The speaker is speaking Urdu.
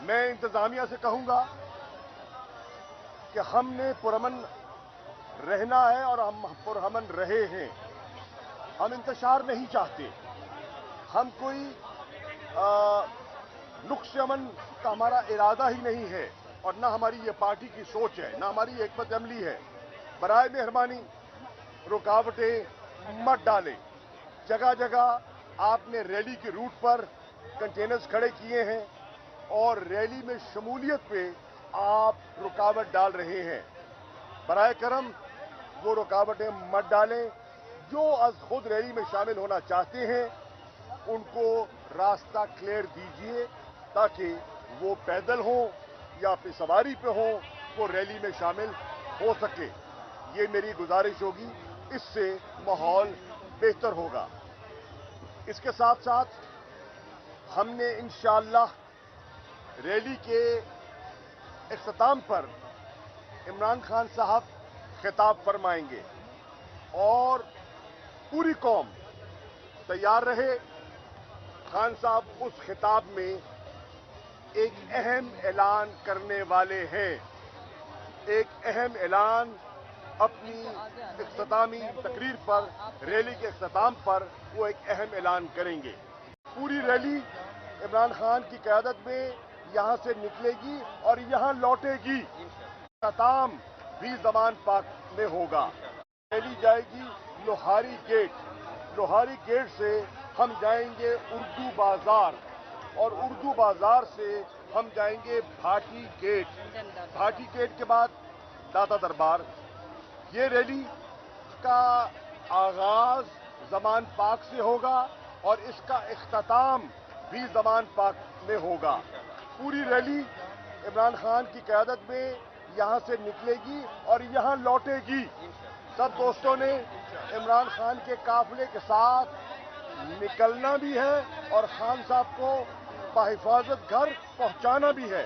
میں انتظامیہ سے کہوں گا کہ ہم نے پرامن رہنا ہے اور ہم پرامن رہے ہیں. ہم انتشار نہیں چاہتے. ہم کوئی نقش امن کا ہمارا ارادہ ہی نہیں ہے اور نہ ہماری یہ پارٹی کی سوچ ہے، نہ ہماری حکمت عملی ہے. برائے مہربانی رکاوٹیں مت ڈالیں. جگہ جگہ آپ نے ریلی کے روٹ پر کنٹینرز کھڑے کیے ہیں اور ریلی میں شمولیت پہ آپ رکاوٹ ڈال رہے ہیں. برائے کرم وہ رکاوٹیں مت ڈالیں. جو از خود ریلی میں شامل ہونا چاہتے ہیں ان کو راستہ کلیئر دیجیے تاکہ وہ پیدل ہوں یا اپنی سواری پہ ہوں وہ ریلی میں شامل ہو سکے. یہ میری گزارش ہوگی. اس سے ماحول بہتر ہوگا. اس کے ساتھ ساتھ ہم نے انشاءاللہ ریلی کے اختتام پر عمران خان صاحب خطاب فرمائیں گے اور پوری قوم تیار رہے. خان صاحب اس خطاب میں ایک اہم اعلان کرنے والے ہیں. ایک اہم اعلان اپنی اختتامی تقریر پر، ریلی کے اختتام پر وہ ایک اہم اعلان کریں گے. پوری ریلی عمران خان کی قیادت میں یہاں سے نکلے گی اور یہاں لوٹے گی. اختتام بھی زمان پاک میں ہوگا. ریلی جائے گی لوہاری گیٹ. لوہاری گیٹ سے ہم جائیں گے اردو بازار اور اردو بازار سے ہم جائیں گے بھاٹی گیٹ. بھاٹی گیٹ کے بعد داتا دربار. یہ ریلی کا آغاز زمان پاک سے ہوگا اور اس کا اختتام بھی زمان پاک میں ہوگا. پوری ریلی عمران خان کی قیادت میں یہاں سے نکلے گی اور یہاں لوٹے گی. سب دوستوں نے عمران خان کے قافلے کے ساتھ نکلنا بھی ہے اور خان صاحب کو بحفاظت گھر پہنچانا بھی ہے.